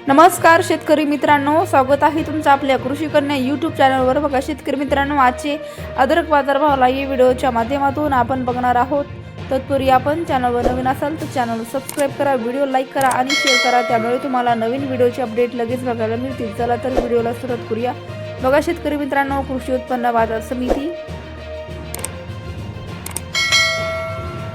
नमस्कार शेतकरी मित्रांनो, स्वागत आहे तुमचं आपल्या कृषी कन्या यूट्यूब चॅनलवर। बघा शेतकरी मित्रांनो, आजचे अद्रक बाजारभाव लाईव्ह व्हिडिओच्या माध्यमातून आपण बघणार आहोत। तत्पूर्वी आपण चॅनलवर नवीन असाल तर चॅनल सबस्क्राइब करा, व्हिडिओ लाईक करा आणि शेअर करा, त्यामुळे तुम्हाला नवीन व्हिडिओचे अपडेट लगेच बघायला मिळतील। चला तर व्हिडिओला सुरुवात करूया। बघा शेतकरी मित्रांनो, कृषी उत्पन्न बाजार समिती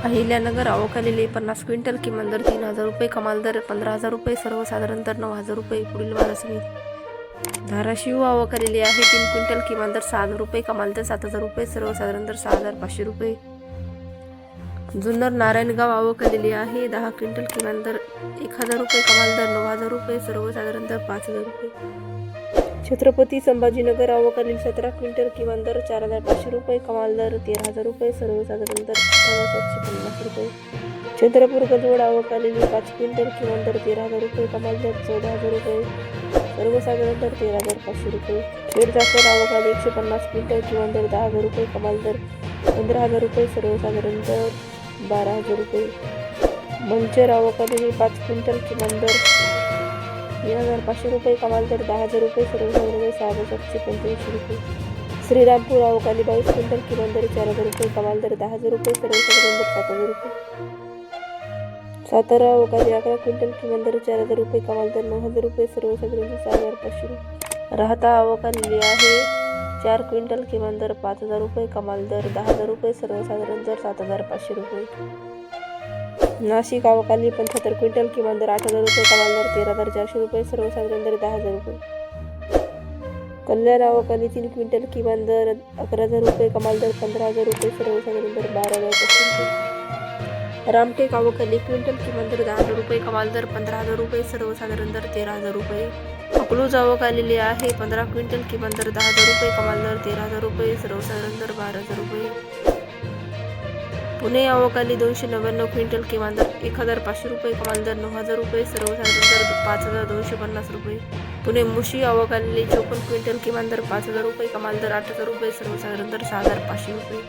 अहिल्यानगर आवकालेले 50 क्विंटल किमान दर 3000 रुपये, कमाल दर 15000 रुपये, सर्वसाधारण दर 9000 रुपये। पुढील बाजार समिती धाराशिव आवकालेले आहे 3 क्विंटल किमान दर 6000 रुपये, कमाल दर 7000 रुपये, सर्वसाधारण दर 6500 रुपये। जुन्नर नारायणगाव आवकालेले आहे 10 क्विंटल किमान दर 1000 रुपये, कमाल दर 9000 रुपये, सर्वसाधारण दर 5000 रुपये। छत्रपती संभाजीनगर आवकालील 17 क्विंटल किमान दर 4500 रुपये, कमाल दर 13000 रुपये, सर्वसाधारण दर 750 रुपये। चंद्रपूर गजवड आवकालेली 5 क्विंटल किमान दर 13000 रुपये, कमाल दर 14000 रुपये, सर्वसाधारण दर 13500 रुपये। शेरचाकण आवकाली 150 क्विंटल किमान दर 10000 रुपये, कमाल दर 15000 रुपये, सर्वसाधारण दर 12000 रुपये। मंचर आवकालेली 5 क्विंटल किमान दर 3500 रुपये, कमाल दर 10000 रुपये, सर्वसाधारण दर 6785 रुपये। श्रीरामपूर आवकाली 22 क्विंटल किमान दर 4000 रुपये, कमाल दर 10000 रुपये, सर्वसाधारण दर 7000 रुपये। सातारा आवकाली 11 क्विंटल किमान दर 4000 रुपये, कमाल दर 9000 रुपये, सर्वसाधारण दर 6500 रुपये। राहता आवकालेली आहे 4 क्विंटल किमान दर 5000 रुपये, कमाल दर 10000 रुपये, सर्वसाधारण दर 7500 रुपये। नाशिक आवकाली 75 क्विंटल किमान दर 8000 रुपये, कमाल दर 13400 रुपये, सर्वसाधारण दर 10000 रुपये। कल्याण आवकाली 3 क्विंटल किमान दर 11000 रुपये, कमाल दर 15000 रुपये, सर्वसाधारण दर 12500 रुपये। रामटेक आवकाली क्विंटल किमान दर 10000 रुपये, कमाल दर 15000 रुपये, सर्वसाधारण दर 13000 रुपये। अकलूज आवकालेली आहे 15 क्विंटल किमान दर 10000 रुपये, कमाल दर 13000 रुपये, सर्वसाधारण दर 12000 रुपये। पुणे आवकाली 299 क्विंटल किमान दर 1500 रुपये, कमाल दर 9000 रुपये, सर्वसाधारण दर 5250 रुपये। पुणे मुशी आवकालेली 54 क्विंटल किमान दर 5000 रुपये, कमाल दर 8000 रुपये, सर्वसाधारण दर 6500 रुपये।